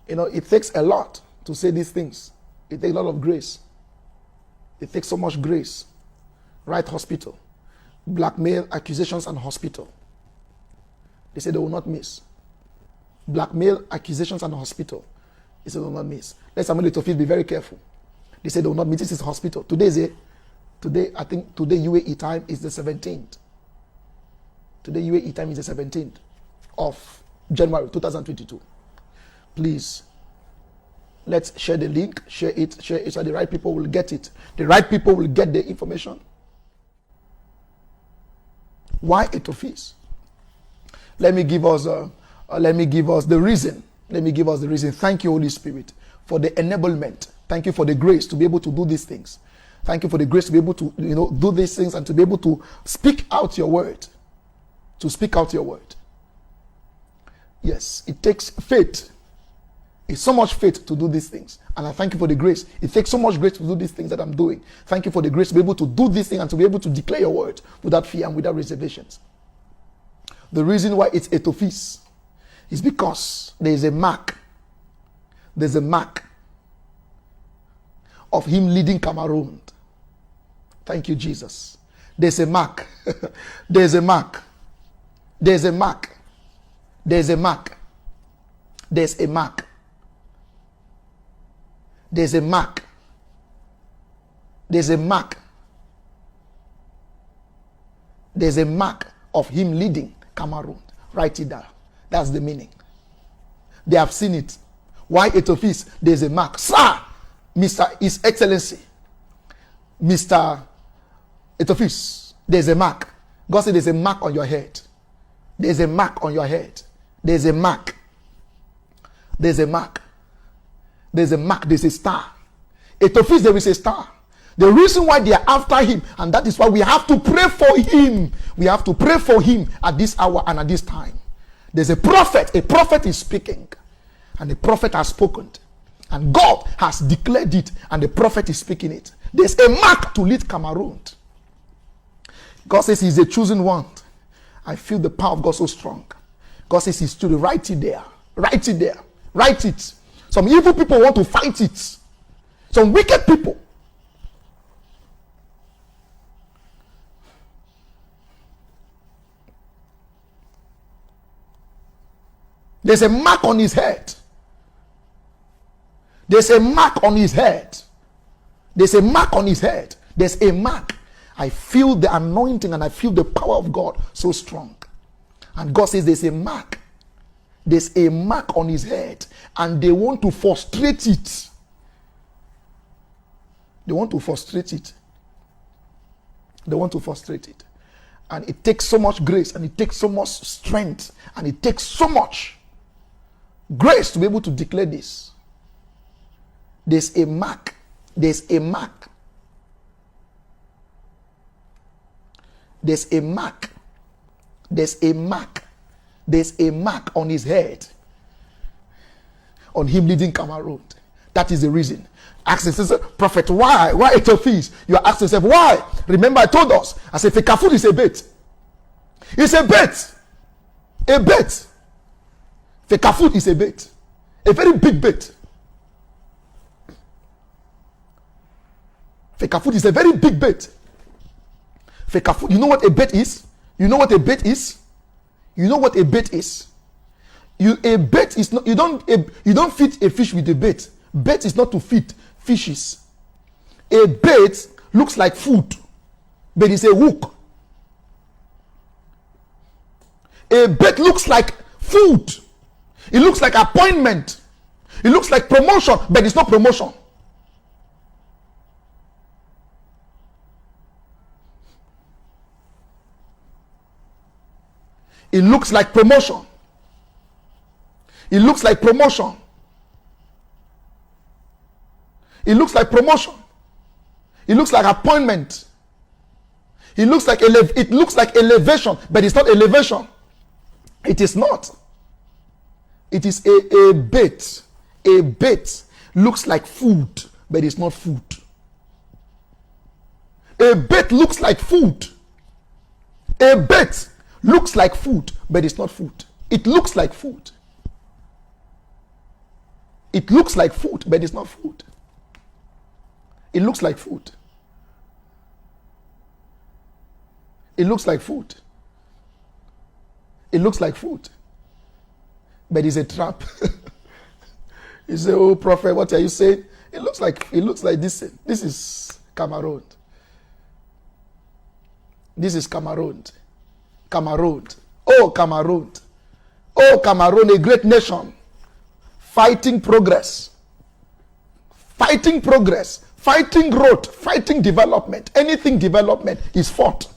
It takes a lot to say these things. It takes a lot of grace. It takes so much grace. Right hospital. Blackmail, accusations, and hospital. They say they will not miss. Blackmail, accusations, and hospital. They say they will not miss. Let somebody to feel be very careful. They say they will not miss. This is hospital. Today, I think today UAE time is the 17th. Today UAE time is the 17th of January 2022. Please, let's share the link, share it so the right people will get it. The right people will get the information. Why Etoo? Let me give us the reason. Thank you, Holy Spirit, for the enablement. Thank you for the grace to be able to do these things. Thank you for the grace to be able to, do these things and to be able to speak out your word. To speak out your word. Yes, it takes faith. It's so much faith to do these things. And I thank you for the grace. It takes so much grace to do these things that I'm doing. Thank you for the grace to be able to do these things and to be able to declare your word without fear and without reservations. The reason why it's Etoo is because there is a mark. There's a mark of him leading Cameroon. Thank you, Jesus. There's a mark. There's a mark. There's a mark. There's a mark. There's a mark. There's a mark. There's a mark. There's a mark of him leading Cameroon. Write it down. That's the meaning. They have seen it. Why Etoo? There's a mark. Sir, Mr. His Excellency, Mr. Etoo, there's a mark. God said there's a mark on your head. There's a mark on your head. There's a mark. There's a mark. There's a mark. There's a star. Etoo, there is a star. The reason why they are after him, and that is why we have to pray for him. We have to pray for him at this hour and at this time. There's a prophet. A prophet is speaking. And the prophet has spoken. And God has declared it. And the prophet is speaking it. There's a mark to lead Cameroon. God says he's a chosen one. I feel the power of God so strong. God says he's chosen. Write it there. Write it there. Write it. Some evil people want to fight it. Some wicked people. There's a mark on his head. There's a mark on his head. There's a mark on his head. There's a mark. I feel the anointing and I feel the power of God so strong. And God says there's a mark. There's a mark on his head. And they want to frustrate it. They want to frustrate it. They want to frustrate it. And it takes so much grace and it takes so much strength and it takes so much grace to be able to declare this. There's a mark. There's a mark. There's a mark. There's a mark. There's a mark on his head. On him leading Cameroon. That is the reason. Ask yourself, prophet, why? Why Etoo? You are asking yourself, why? Remember I told us, I said, Fekafut is a bait. It's a bait. A bait. Fekafut is a bait. A very big bait. Fekafut is a very big bait. Fekafut, you know what a bait is? You know what a bait is? You know what a bait is? A bait is not, you don't feed a fish with a bait. Bait is not to feed fishes. A bait looks like food, but it's a hook. A bait looks like food. It looks like appointment. It looks like promotion, but it's not promotion. It looks like promotion. It looks like promotion. It looks like promotion. It looks like appointment. It looks like elevation, but it's not elevation. It is not. It is a bait. A bait looks like food, but it's not food. A bait looks like food. A bait looks like food, but it's not food. It looks like food. It looks like food, but it's not food. It looks like food. It looks like food. It looks like food. But it's a trap. You say, oh prophet, what are you saying? It looks like this. This is Cameroon. This is Cameroon. Cameroon. Oh, Cameroon. Oh, Cameroon, a great nation. Fighting progress. Fighting progress. Fighting growth. Fighting development. Anything development is fought.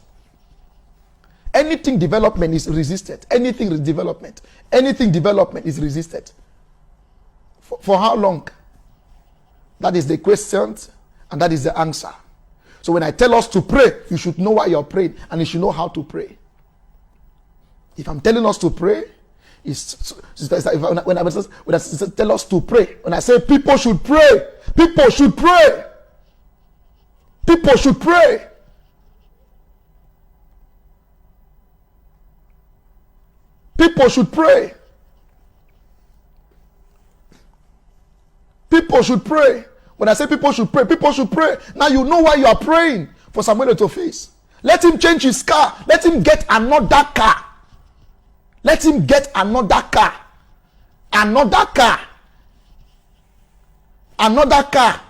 Anything development is resisted. Anything development is resisted. For how long? That is the question, and that is the answer. So when I tell us to pray, you should know why you're praying, and you should know how to pray. If I'm telling us to pray, when I tell us to pray, when I say people should pray, people should pray. People should pray. People should pray. People should pray. When I say people should pray, people should pray. Now you know why you are praying for Samuel to face. Let him change his car. Let him get another car. Let him get another car. Another car. Another car.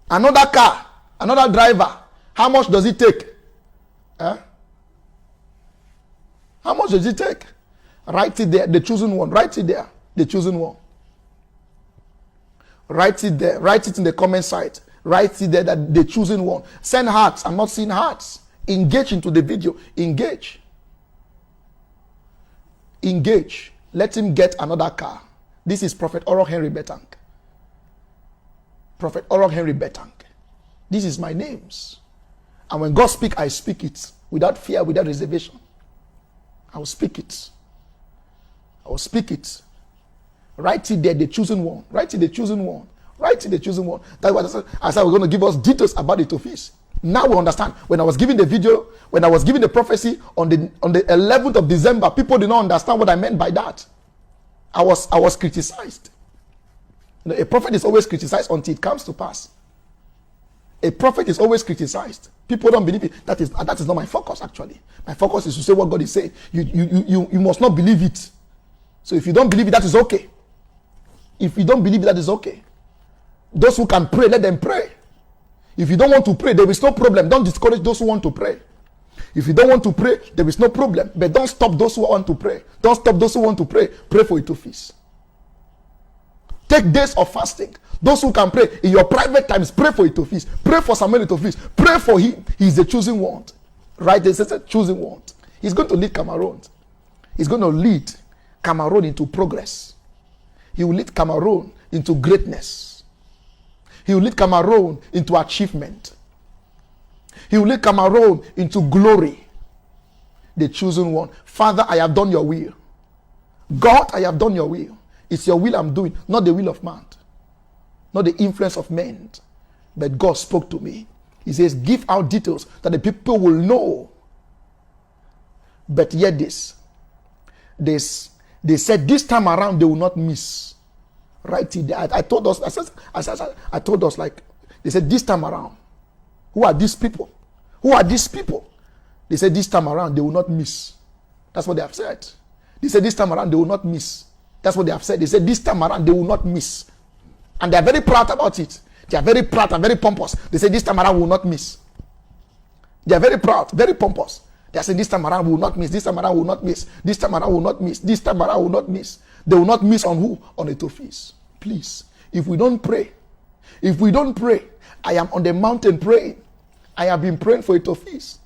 Another car. Another driver. How much does it take? Huh? How much does it take? Write it there, the chosen one. Write it there, the chosen one. Write it there. Write it in the comment site. Write it there, that the chosen one. Send hearts. I'm not seeing hearts. Engage into the video. Engage. Engage. Let him get another car. This is Prophet Orock Henri Betang. Prophet Orock Henri Betang. This is my names. And when God speaks, I speak it without fear, without reservation. I will speak it. I will speak it. Write it there, the chosen one. Write it, the chosen one. Write it, the chosen one. That's what I said. We're going to give us details about the Etophis. Now we understand. When I was giving the video, when I was giving the prophecy on the 11th of December, people did not understand what I meant by that. I was criticized. You know, a prophet is always criticized until it comes to pass. A prophet is always criticized. People don't believe it. That is not my focus, actually. My focus is to say what God is saying. You must not believe it. So if you don't believe it, that is okay. If you don't believe it, that is okay. Those who can pray, let them pray. If you don't want to pray, there is no problem. Don't discourage those who want to pray. If you don't want to pray, there is no problem. But don't stop those who want to pray. Don't stop those who want to pray. Pray for Etophis. Take days of fasting. Those who can pray in your private times, pray for Etophis. Pray for Samuel Etophis. Pray for him. He is the chosen one. Right? They said chosen one. He's going to lead Cameroon. He's going to lead Cameroon into progress. He will lead Cameroon into greatness. He will lead Cameroon into achievement. He will lead Cameroon into glory. The chosen one. Father, I have done your will. God, I have done your will. It's your will I'm doing, not the will of man. Not the influence of men. But God spoke to me. He says, give out details that the people will know. But yet they said this time around they will not miss. Right there. I told us like, they said this time around. Who are these people? Who are these people? They said this time around they will not miss. That's what they have said. They said this time around they will not miss. That's what they have said. They said this time around they will not miss. And they are very proud about it. They are very proud and very pompous. They say this time around we will not miss. They are very proud, very pompous. They are saying this time around we will not miss. This time around we will not miss. This time around we will not miss. This time around we will not miss. They will not miss on who? On Etophis. Please, if we don't pray, I am on the mountain praying. I have been praying for Etophis.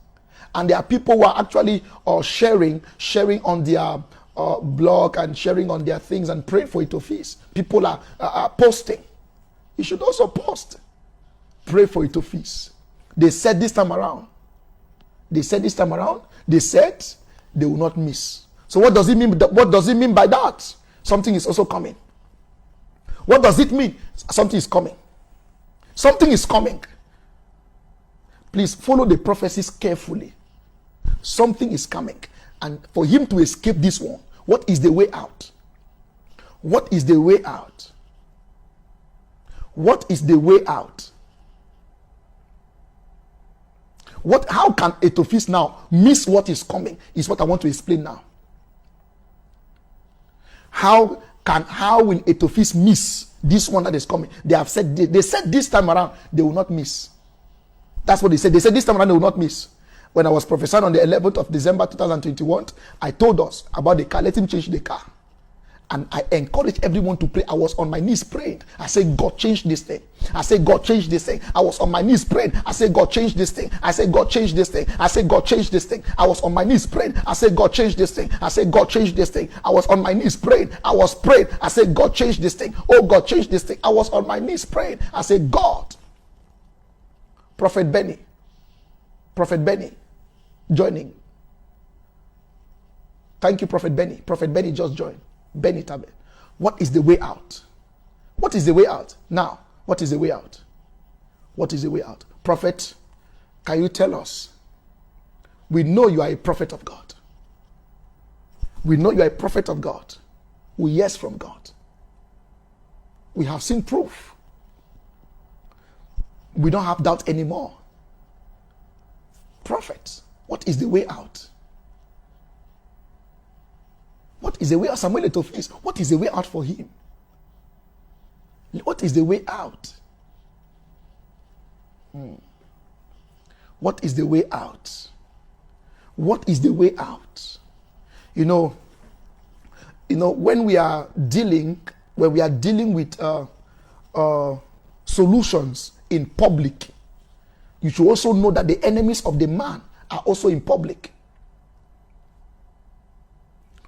And there are people who are actually sharing on their blog and sharing on their things and praying for Etophis. People are posting. You should also post. Pray for Etophis. They said this time around. They said they will not miss. So what does it mean? What does it mean by that? Something is also coming. What does it mean? Something is coming. Something is coming. Please follow the prophecies carefully. Something is coming. And for him to escape this one, What is the way out? What is the way out? What is the way out? How can Etoo now miss what is coming? Is what I want to explain now. How will Etoo miss this one that is coming? They said this time around they will not miss. That's what they said. They said this time around they will not miss. When I was prophesying on the 11th of December 2021, I told us about the car. Let him change the car. And I encouraged everyone to pray. I was on my knees praying. I said, God, change this thing. I said, God, change this thing. I was on my knees praying. I said, God, change this thing. I said, God, change this thing. I said, God, change this thing. I was on my knees praying. I said, God, change this thing. I said, God, change this thing. I was on my knees praying. I was praying. I said, God, change this thing. Oh, God, change this thing. I was on my knees praying. I said, God. Prophet Benny, joining. Thank you, Prophet Benny. Prophet Benny just joined. Benny Tabe. What is the way out? What is the way out? Now, what is the way out? What is the way out? Prophet, can you tell us? We know you are a prophet of God. We know you are a prophet of God. We hear from God. We have seen proof. We don't have doubt anymore. Prophet, what is the way out? What is the way out? Samuel Etoo, what is the way out for him? What is the way out? What is the way out? What is the way out? You know, when we are dealing with solutions in public, you should also know that the enemies of the man are also in public.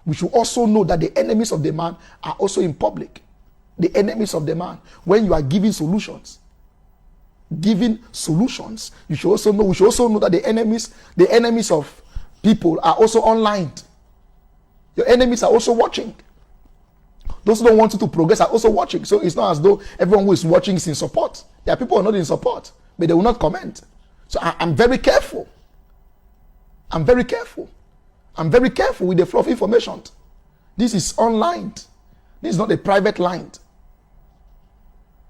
We should also know that the enemies of the man are also in public. The enemies of the man. When you are giving solutions, you should also know. We should also know that the enemies of people are also online. Your enemies are also watching. Those who don't want you to progress are also watching. So it's not as though everyone who is watching is in support. There are people who are not in support, but they will not comment. So I'm very careful. I'm very careful with the flow of information. This is online. This is not a private line.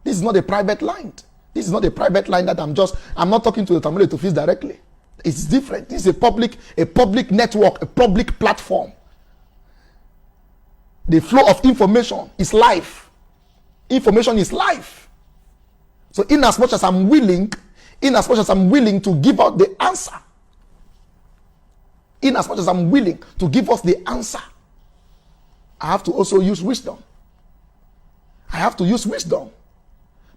This is not a private line. This is not a private line that I'm not talking to the Samuel Etoo directly. It's different. This is a public network, a public platform. The flow of information is life. Information is life. So in as much as I'm willing to give out the answer, in as much as I'm willing to give us the answer, I have to also use wisdom. I have to use wisdom.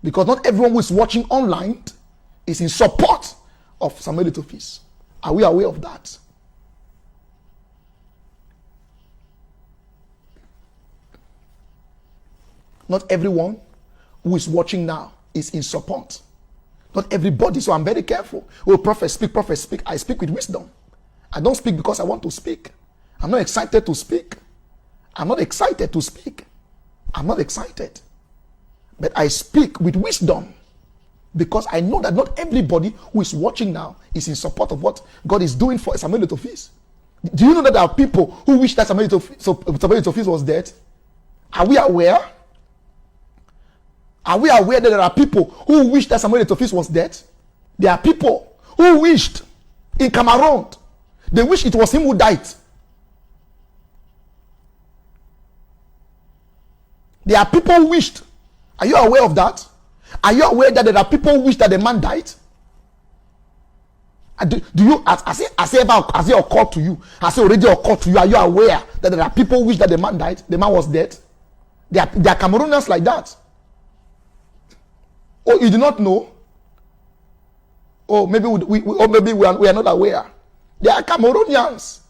Because not everyone who is watching online is in support of Samuel Etoo. Are we aware of that? Not everyone who is watching now is in support. Not everybody. So I'm very careful. Oh, prophet speak. I speak with wisdom. I don't speak because I want to speak. I'm not excited to speak. I'm not excited. But I speak with wisdom because I know that not everybody who is watching now is in support of what God is doing for Samuel Etoo. Do you know that there are people who wish that Samuel Etoo was dead? Are we aware? Are we aware that there are people who wish that Samuel Etoo was dead? There are people who wished in Cameroon. They wish it was him who died. There are people who wished. Are you aware of that? Are you aware that there are people who wish that the man died? Do you, has it occurred to you? Has it already occurred to you? Are you aware that there are people who wish that the man died? The man was dead? There are Cameroonians like that. Oh, you do not know? Oh, maybe we are not aware. They are Cameroonians.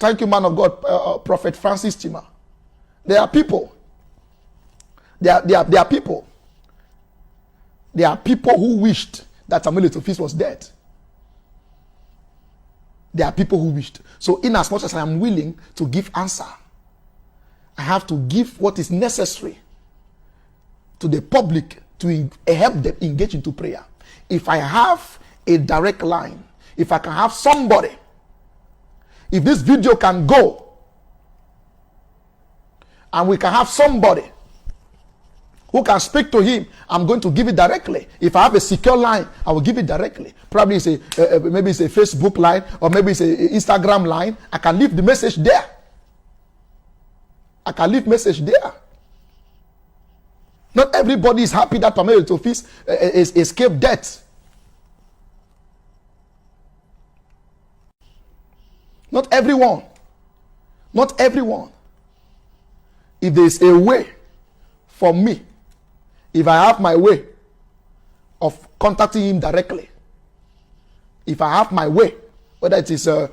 Thank you, man of God, Prophet Francis Chima. There are people. There are people. There are people who wished that Samuel Etoo was dead. There are people who wished. So in as much as I am willing to give answer, I have to give what is necessary to the public to help them engage into prayer. If I have a direct line, if I can have somebody, If this video can go and we can have somebody who can speak to him, I'm going to give it directly. If I have a secure line, I will give it directly. Probably it's maybe it's a Facebook line, or maybe it's an Instagram line. I can leave the message there. I can leave message there. Not everybody is happy that Pamela Etofis escaped death. Not everyone. Not everyone. If there is a way for me, if I have my way of contacting him directly, if I have my way, whether it is or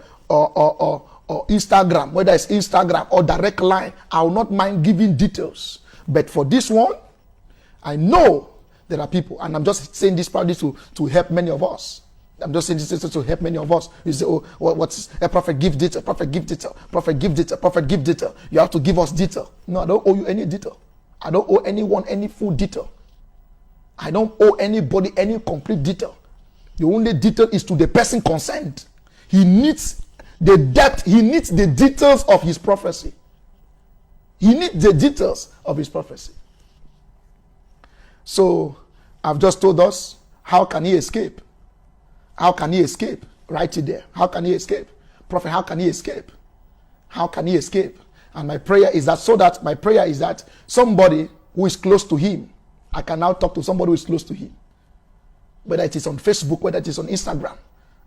Instagram, whether it's Instagram or direct line, I will not mind giving details. But for this one, I know there are people, and I'm just saying this probably to help many of us. I'm just saying this to help many of us. You say, oh, what's a prophet give detail, prophet give detail, prophet give detail, prophet give detail. You have to give us detail. No, I don't owe you any detail. I don't owe anyone any full detail. I don't owe anybody any complete detail. The only detail is to the person concerned. He needs the depth, he needs the details of his prophecy. He needs the details of his prophecy. So, I've just told us, how can he escape? How can he escape? Write it there. How can he escape? Prophet, how can he escape? How can he escape? And my prayer is that somebody who is close to him, I can now talk to somebody who is close to him. Whether it is on Facebook, whether it is on Instagram,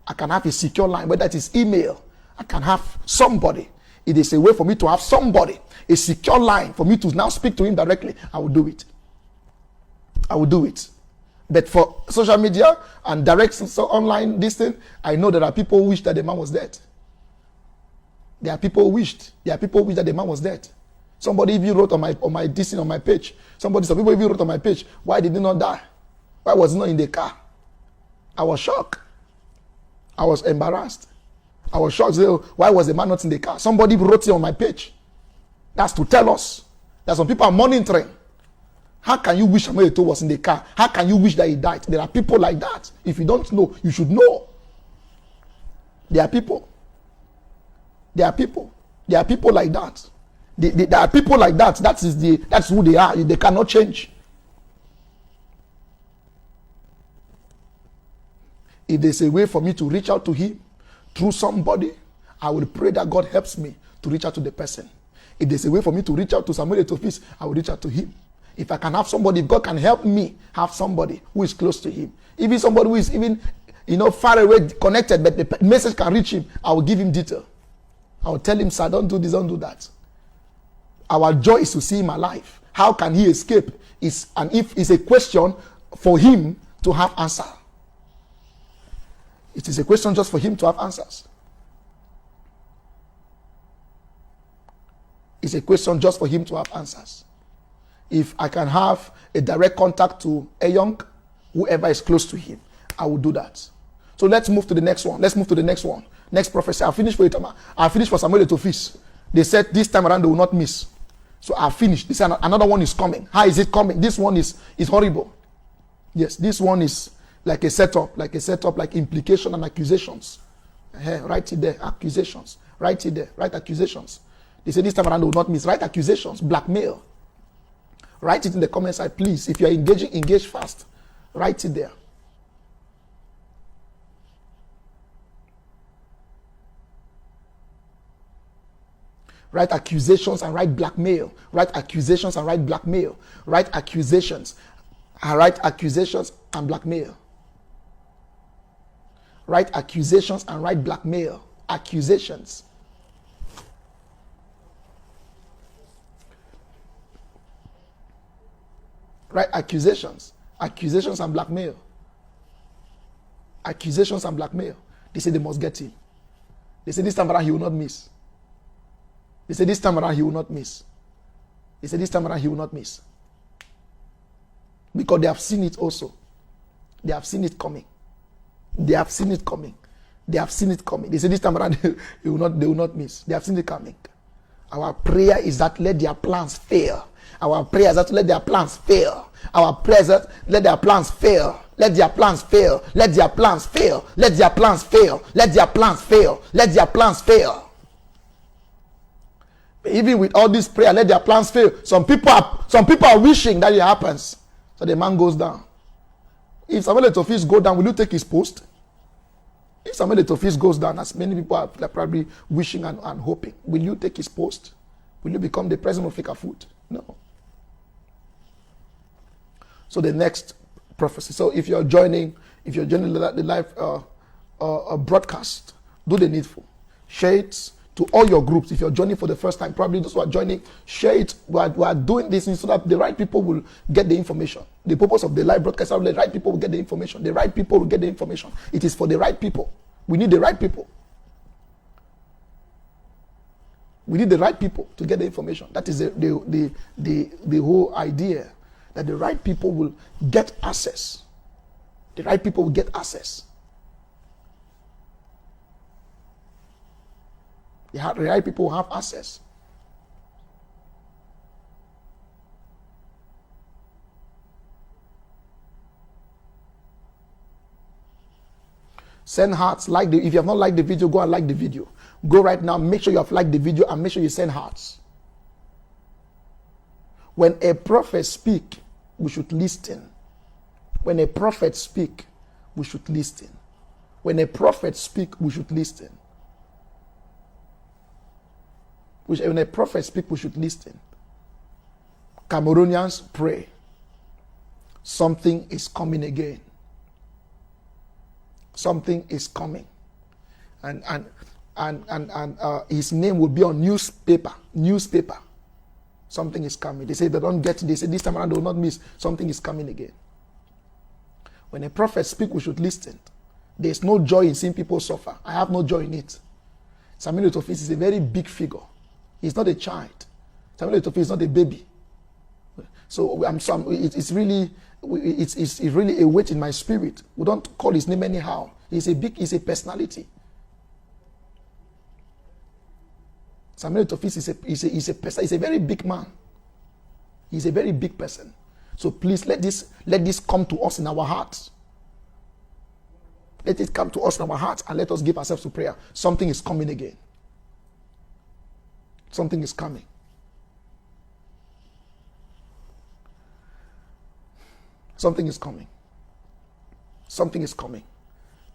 I can have a secure line, whether it is email, I can have somebody. It is a way for me to have somebody, a secure line for me to now speak to him directly. I will do it. I will do it. But for social media and direct online this thing, I know there are people who wish that the man was dead. There are people who wished. There are people who wish that the man was dead. Somebody even wrote on my this thing on my page. Some people even wrote on my page, why did he not die? Why was he not in the car? I was shocked. I was embarrassed. I was shocked. Why was the man not in the car? Somebody wrote it on my page. That's to tell us that some people are monitoring. How can you wish Samuel Etoo was in the car? How can you wish that he died? There are people like that. If you don't know, you should know. There are people. There are people. There are people like that. There are people like that. That's who they are. They cannot change. If there's a way for me to reach out to him through somebody, I will pray that God helps me to reach out to the person. If there's a way for me to reach out to Samuel Etofis, I will reach out to him. If I can have somebody, if God can help me have somebody who is close to him, even somebody who is even far away connected, but the message can reach him, I will give him detail. I will tell him, sir, don't do this, don't do that. Our joy is to see him alive. How can he escape? It's a question for him to have answer. It is a question just for him to have answers. It's a question just for him to have answers. If I can have a direct contact to Eyong, whoever is close to him, I will do that. So let's move to the next one. Next prophecy. I'll finish for Itama. I'll finish for Samuel Etofis. They said this time around they will not miss. So I'll finish. This another one is coming. How is it coming? This one is horrible. Yes, this one is like a setup, like implication and accusations. Write it there. Accusations. Write it there. Write accusations. They say this time around they will not miss. Write accusations. Blackmail. Write it in the comment side, please. If you are engage fast. Write it there. Write accusations and write blackmail. Write accusations and write blackmail. Write accusations and write accusations and blackmail. Write accusations and write blackmail. Accusations. Write accusations. Accusations and blackmail. Accusations and blackmail. They say they must get him. They say this time around he will not miss. They say this time around he will not miss. They say this time around he will not miss. Because they have seen it also. They have seen it coming. They have seen it coming. They have seen it coming. They say this time around they will not miss. They have seen it coming. Our prayer is that let their plans fail. Our prayer is that let their plans fail. Our prayer is that let their plans fail. Let their plans fail. Let their plans fail. Let their plans fail. Let their plans fail. Let their plans fail. Even with all this prayer, let their plans fail. Some people are wishing that it happens. So the man goes down. If Samuel Etofis go down, will you take his post? If Samuel Etofis goes down, as many people are probably wishing and hoping, will you take his post? Will you become the president of Fikafood? No. So the next prophecy. So if you're joining the live broadcast, do the needful. Share it to all your groups. If you're joining for the first time, probably those who are joining, share it. We are doing this so that the right people will get the information. The purpose of the live broadcast is the right people will get the information. The right people will get the information. It is for the right people. We need the right people. We need the right people to get the information. That is the whole idea, that the right people will get access. The right people will get access. The right people will have access. Send hearts. If you have not liked the video, go and like the video. Go right now. Make sure you have liked the video and make sure you send hearts. When a prophet speak, we should listen. When a prophet speak, we should listen. When a prophet speak, we should listen. When a prophet speak, we should listen. Cameroonians, pray. Something is coming again. Something is coming. And his name will be on newspaper. Something is coming. They say they don't get it. They say this time around they will not miss. Something is coming again. When a prophet speak, we should listen. There is no joy in seeing people suffer. I have no joy in it. Samuel Etofis is a very big figure. He's not a child. Samuel Etofis is not a baby. So it's really a weight in my spirit. We don't call his name anyhow. He's a personality. Samuel Etofis is a very big man. He's a very big person. So please let this come to us in our hearts. Let it come to us in our hearts and let us give ourselves to prayer. Something is coming again. Something is coming. Something is coming. Something is coming.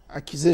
Accusation.